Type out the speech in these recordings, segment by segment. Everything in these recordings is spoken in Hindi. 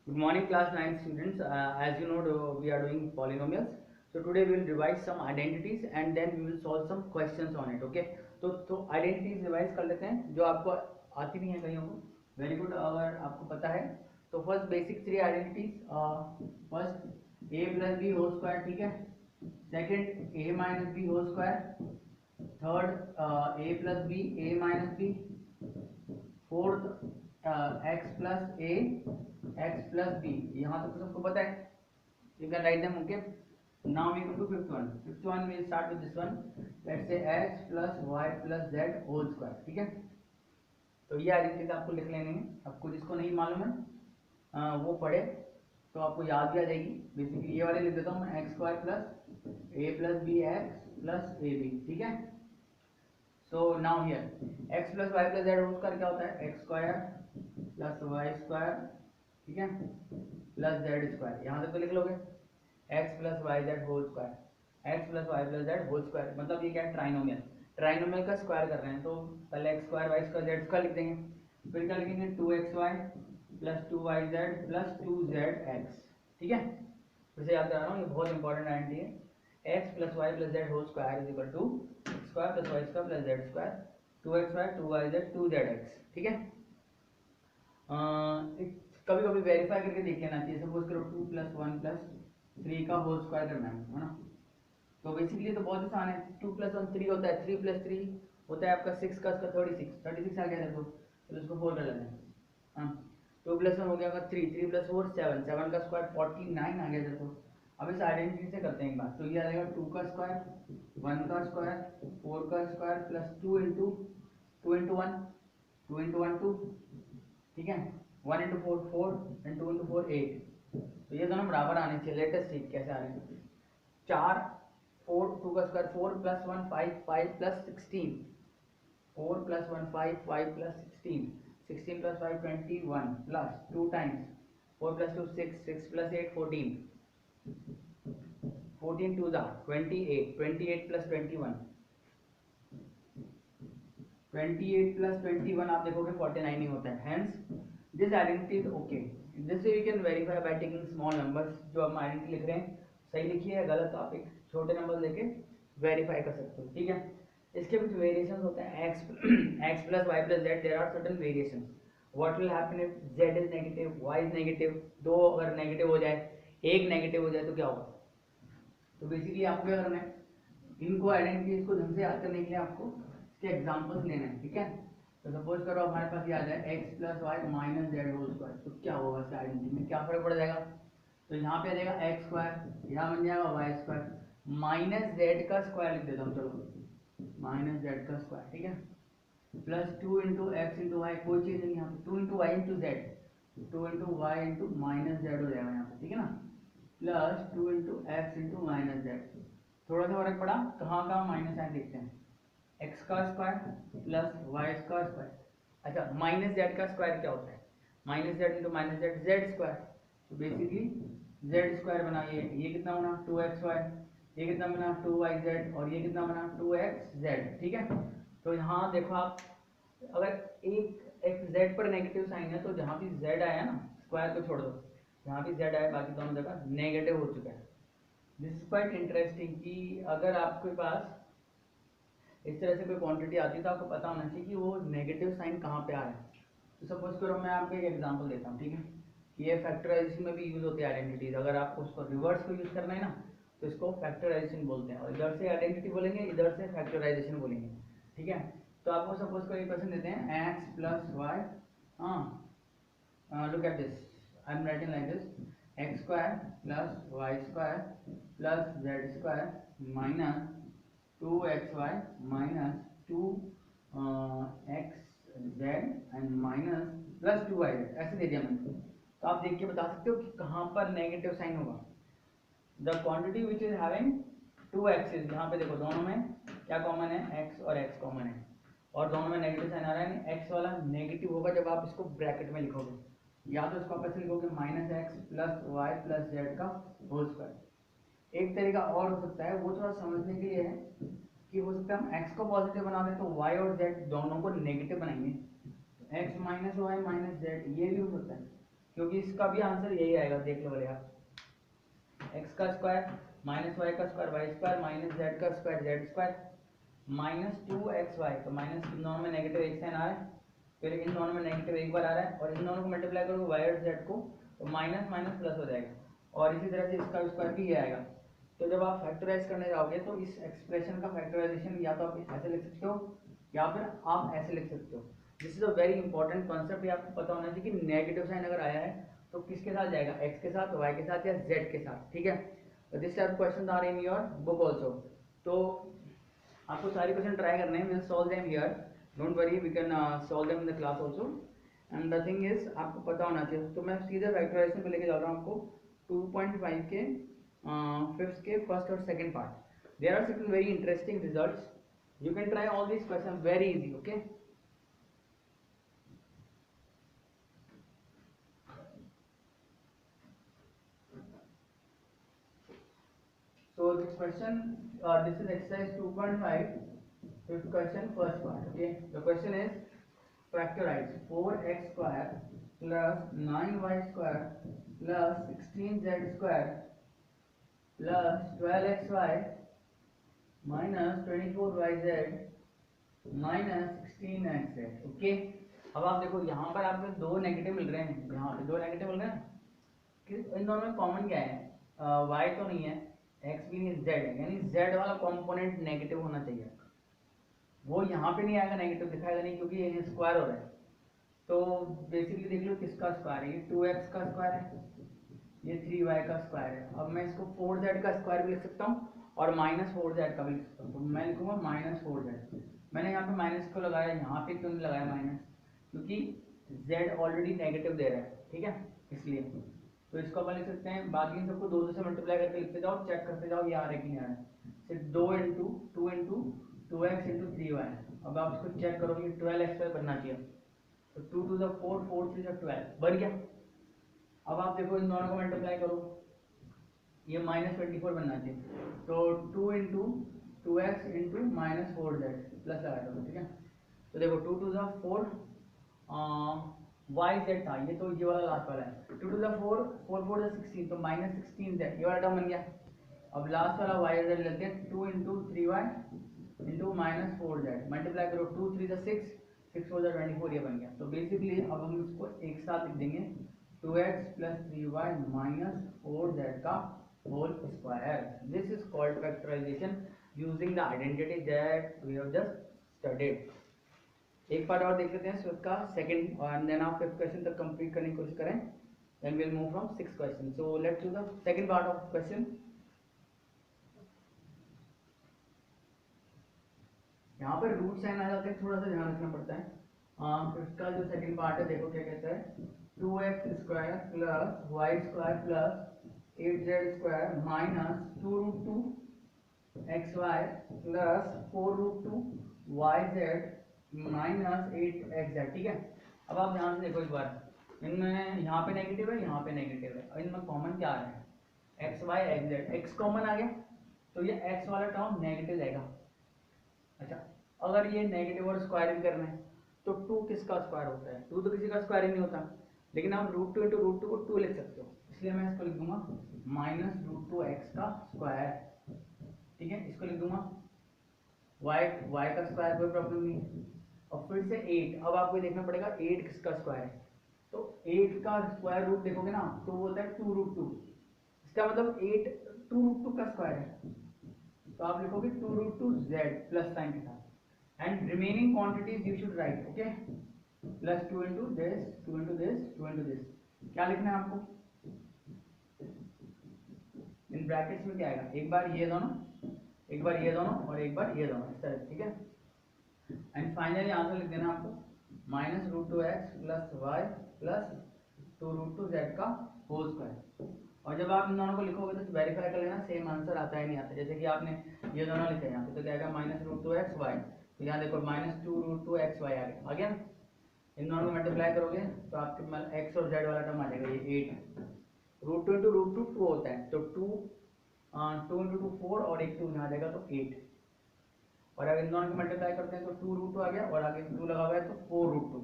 Good morning, class 9 students. As you know, we are doing polynomials. So today we will revise some identities and then we will solve some questions on it. Okay? तो identities revise कर लेते हैं जो आपको आती नहीं है कहीं को. Very good. अगर आपको पता है तो first basic three identities. First a plus b whole square, ठीक है. Second a minus b whole square. Third a plus b, a minus b. Fourth x plus a, x plus b. यहाँ तक तो सबको पता है. You can write them. Okay, now we go to fifth one we'll start with this one. Let's say x plus y plus z whole square. ठीक है, तो ये आइडेंटिटी आपको लिख लेनी है. आपको जिसको नहीं मालूम है वो पढ़े तो आपको याद भी आ जाएगी. बेसिकली ये वाले लिख देता हूँ मैं, x square plus a plus b x plus a b. ठीक है, so now here x plus y plus z whole square क्या होता है, x square plus y square, ठीक है, प्लस जेड स्क्वायर. यहाँ तक तो लिख लोगे, x plus y z whole square, x plus y plus z whole square. मतलब ये क्या है, ट्राइनोमियल. ट्राइनोमियल का स्क्वायर कर रहे हैं तो पहले x square Y square Z square लिख देंगे. फिर क्या लिखेंगे, 2xy plus 2yz plus 2zx. ठीक है, फिर से याद करा रहा हूँ, ये बहुत इंपॉर्टेंट आइडेंटिटी है. x plus y plus z whole square is equal to x square plus y square plus z square, 2xy 2yz 2zx. ठीक है, कभी कभी वेरीफाई करके देख लेना चाहिए. सपोज करो 2 प्लस 1 प्लस 3 का होल स्क्वायर करना है ना. तो बेसिकली तो बहुत आसान है. 2 प्लस 1 3 होता है, 3 प्लस 3 होता है आपका 6 का, उसका 36 आ गया. देखो चलो इसको 4 कर लेते हैं. हाँ, 2 प्लस 1 हो गया 3, 3 प्लस 4 7, 7 का स्क्वायर 49 आ गया. देखो अब इस आइडेंटिटी से करते हैं एक बात. तो ये आ जाएगा 2 का स्क्वायर, 1 का स्क्वायर, 4 का स्क्वायर प्लस 2 इंटू 1, 2 इंटू 1 2. ठीक है, 1 इंटू 4 4 एंड 2 इंटू 4 8. तो ये दोनों बराबर आने चाहिए. लेटेस्ट सीख कैसे आ रहे हैं. 4 4 2 का square 4 plus 1 5 5 plus 16, 4 plus 1 5 5 plus 16, 16 plus 5 21 plus 2 times 4 plus 2 6, 6 plus 8 14, 14 2 28, 28 plus 21, 28 plus 21 आप देखोगे 49 ही होता है. Hence this identity is okay. This we can verify by taking small numbers. जो हम आइडेंटिटी लिख रहे हैं सही लिखिए या गलत, आप एक छोटे नंबर लेके वेरीफाई कर सकते हो. ठीक है, इसके कुछ वेरिएशंस होते हैं. x plus y plus z, there are certain variations. What will happen if z is negative, y is negative. दो अगर नेगेटिव हो जाए, एक नेगेटिव हो जाए तो क्या होगा. तो बेसिकली आपको क्या करना है, इनको आइडेंटिटीज को ढंग से याद करने के लिए आपको इसके एग्जांपल्स लेना है. ठीक है, तो सपोज करो हमारे पास ये आ जाए x plus y minus z whole square. तो क्या होगा इस आइडेंटिटी में, क्या फर्क पड़ जाएगा. तो यहाँ पे आ जाएगा एक्स स्क्वायर, यहाँ बन जाएगा वाई स्क्वायर, माइनस जेड का स्क्वायर लिख देता हूँ. चलो माइनस जेड का स्क्वायर. ठीक है, plus 2 into x into y, कोई चीज़ नहीं यहाँ पे, 2 into y into z, 2 into y into minus z हो जाएगा यहाँ पे. ठीक है ना, plus 2 into x into minus z. थोड़ा सा फर्क पड़ा, कहाँ कहाँ माइनस साइन देखते हैं. एक्स का स्क्वायर प्लस वाई का स्क्वायर. अच्छा, माइनस जेड का स्क्वायर क्या होता है, minus Z into minus Z, Z square. तो बेसिकली जेड स्क्वायर बना, ये कितना बना 2xy, ये कितना बना 2yz और ये कितना बना 2xz. ठीक है, तो यहाँ देखो आप, अगर एक एक z पर नेगेटिव साइन है तो जहाँ भी z आया ना, स्क्वायर को छोड़ दो, जहाँ भी z आया बाकी दोनों जगह नेगेटिव हो चुका है. दिस इज क्वाइट इंटरेस्टिंग कि अगर आपके पास इस तरह से कोई क्वांटिटी आती है तो आपको पता होना चाहिए कि वो नेगेटिव साइन कहाँ पे आ रहा है. तो सपोज करो मैं आपको एक एग्जांपल देता हूँ. ठीक है, ये फैक्टराइजेशन में भी यूज होती है आइडेंटिटीज. अगर आपको उसको रिवर्स को यूज करना है ना तो इसको फैक्टराइजेशन बोलते हैं, और इधर से आइडेंटिटी बोलेंगे, इधर से फैक्टराइजेशन बोलेंगे. ठीक है, तो आपको सपोज करो एक क्वेश्चन देते हैं एक्स प्लस वाई. हाँ, look at this, I am writing like this, x square plus y square plus z square minus 2xy minus 2xz and minus plus 2yz. ऐसे दे दिया मैंने. तो आप देख के बता सकते हो कि कहाँ पर नेगेटिव साइन होगा. The quantity which is having two axis, यहाँ पे देखो दोनों में क्या कॉमन है, x और x कॉमन है, और दोनों में नेगेटिव साइन आ रहा है. x वाला नेगेटिव होगा जब आप इसको ब्रैकेट में लिखोगे, या तो इसको आप ऐसे लिखोगे minus x plus y plus z का होल स्क्वायर. एक तरीका और हो सकता है, वो थोड़ा समझने के लिए है, कि हो सकता है हम x को पॉजिटिव बना दें तो y और z दोनों को नेगेटिव बनाएंगे, x minus y minus z, ये भी हो सकता है. क्योंकि इसका भी आंसर यही आएगा, देख लो भले आप, एक्स का स्क्वायर माइनस वाई का square Y square minus Z का square Z square minus 2xy, तो माइनस इन दोनों में नेगेटिव एक साइन आ रहा है, फिर इन दोनों में नेगेटिव एक बार आ रहा है, और इन दोनों को मल्टीप्लाई करोगे वाई और जेड को तो माइनस माइनस प्लस हो जाएगा, और इसी तरह से इसका स्क्वायर भी ये आएगा। तो जब आप फैक्टराइज करने जाओगे तो इस एक्सप्रेशन का फैक्टराइजेशन या तो आप ऐसे लिख सकते हो या फिर आप ऐसे लिख सकते हो। This is a very important concept, ये आपको पता होना चाहिए कि नेगेटिव साइन अगर आया है तो किसके साथ जाएगा, एक्स के साथ, वाई के साथ या जेड के साथ, ठीक है। This type question are in your book also, तो आपको सारे क्वेश्चन ट्राई करने हैं, will solve them here, don't worry, we can solve them in the class also. And the thing is आपको पता होना चाहिए, तो मैं सीधे फैक्टराइजेशन पे लेके जा रहा हूँ आपको 2.5 के फिफ्थ के फर्स्ट और second part. There are certain very interesting results, you can try all these question, very easy, okay. So this question, this is exercise 2.5, fifth question, first part. Okay, the question is factorize 4x square plus 9y square plus 16z square plus 12xy minus 24yz minus 16xz. Okay, अब आप देखो यहाँ पर आपको दो नेगेटिव मिल रहे हैं, यहाँ पे दो नेगेटिव मिल रहे हैं, इन दोनों में कॉमन क्या है, y तो नहीं है, x भी नहीं, z है, यानी z वाला कंपोनेंट नेगेटिव होना चाहिए, वो यहाँ पे नहीं आएगा, नेगेटिव दिखाएगा नहीं क्योंकि ये स्क्वायर हो रहा है। तो बेसिकली देख लो किसका स्क्वायर है, ये 2x का स्क्वायर है, ये 3y का स्क्वायर है। अब मैं इसको 4z का स्क्वायर भी लिख सकता हूँ और माइनस 4z का भी लिख सकता हूँ, तो मैं लिखूंगा माइनस 4z। मैंने यहाँ पे माइनस को लगाया, यहाँ पे क्यों नहीं लगाया माइनस, क्योंकि z ऑलरेडी नेगेटिव दे रहा है, ठीक है, इसलिए। तो इसको अपन लिख सकते हैं, बाकी इन सबको 2 से मल्टीप्लाई करके लिखते जाओ, चेक करते जाओ ये आ रहा है कि नहीं आ रहा है, सिर्फ 2 इंटू 2x इंटू 3y। अब आप इसको चेक करोगे 12x बनना चाहिए, तो 2 to the 4, 4 3 12 बन गया। अब आप देखो इन दोनों को मल्टीप्लाई करो, ये माइनस 24 बनना चाहिए, तो 2 into 2x into minus 4z plus लगा दो, ठीक है। तो देखो 2 to the 4 वाई जेड था, ये तो ये वाला लास्ट वाला है, 2 to the 4 4 4 the 16, तो माइनस 16z ये वाला टर्म बन गया। अब लास्ट वाला वाई जेड लेते हैं, 2 into 3y into minus 4z multiply करो, 2 3 the 6 6 4 the 24, ये बन गया। तो बेसिकली अब हम इसको एक साथ लिख देंगे, 2x plus 3y minus 4z का whole square. This is called factorization using the identity that we have just studied. एक पार्ट और देख लेते हैं इसका सेकंड, और देन आप फिफ्थ क्वेश्चन तक कंप्लीट करने की कोशिश करें, then we'll move from sixth question. So let's do the second part of question. यहाँ पर रूट साइन आ जाते हैं, थोड़ा सा ध्यान रखना पड़ता है। इसका जो सेकंड पार्ट है देखो क्या कहता है, 2x square plus y square plus 8z square minus 2 root 2 x y plus 4 root 2 y z minus 8 x z, ठीक है। अब आप ध्यान से देखो एक बार, इनमें यहाँ पे नेगेटिव है, यहाँ पे नेगेटिव है, और इनमें कॉमन क्या आ रहा है, X Y X Z, X common आ गया तो ये एक्स वाला टर्म नेगेटिव जाएगा। अच्छा, अगर ये नेगेटिव और स्क्वायरिंग करना है तो 2 किसका स्क्वायर होता है, 2 तो किसी का स्क्वायर ही नहीं होता, लेकिन आप रूट 2 इंटू रूट 2 को 2 लिख सकते हो, इसलिए मैं इसको लिख दूंगा माइनस रूट 2 एक्स का स्क्वायर, ठीक है। इसको लिख दूंगा वाई का स्क्वायर, कोई प्रॉब्लम नहीं है। और फिर से 8, अब आपको देखना पड़ेगा 8 किसका स्क्वायर है, तो 8 का स्क्वायर रूट देखोगे ना तो वो होता है 2 रूट 2, इसका मतलब 8 2 रूट 2 का स्क्वायर है, तो आप लिखोगे 2 रूट 2 जेड प्लस साइन के साथ, and remaining quantities you should write, okay, plus 2 into this 2 into this 2 into this. क्या लिखना है आपको, इन ब्रैकेट्स में क्या आएगा, एक बार ये दोनों, एक बार ये दोनों और एक बार ये दोनों, इस तरह, ठीक है। एंड फाइनली आंसर लिख देना आपको minus root 2 x plus y plus 2 root 2 z का होल स्क्वायर। और जब आप इन दोनों को लिखोगे तो वेरीफाई कर लेना सेम आंसर आता है नहीं आता, जैसे कि आपने ये दोनों लिखे यहाँ पे तो क्या आएगा माइनस रूट 2 एक्स वाई, तो यहाँ देखो माइनस 2 रूट 2 एक्स वाई आ गया ना। इन दोनों को मल्टीप्लाई करोगे तो आपके एक्स और जेड वाला टर्म आ जाएगा, ये 8 रूट 2 इंटू रूट 2 2 होता है, तो 2 इंटू 2 4 और एक 2 यहाँ आ जाएगा तो 8, और अगर इन दोनों को मल्टीप्लाई करते हैं तो 2 रूट 2 आ गया और आगे 2 लगा हुआ है तो 4 रूट 2।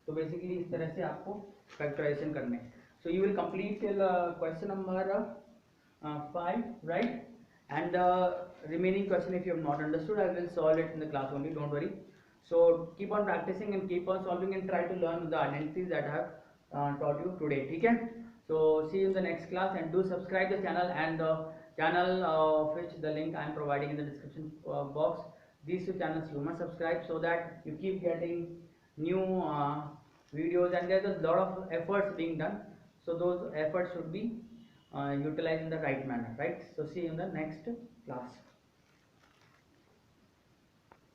तो बेसिकली इस तरह से आपको फैक्टराइजेशन करने हैं। So you will complete till question number 5, right? And remaining question, if you have not understood, I will solve it in the class only, don't worry. So keep on practicing and keep on solving and try to learn the identities that I have taught you today. Okay? So see you in the next class, and do subscribe the channel, and the channel of which the link I am providing in the description box. These two channels you must subscribe so that you keep getting new videos, and there's a lot of efforts being done. So those efforts should be utilized in the right manner, right? So see you in the next class.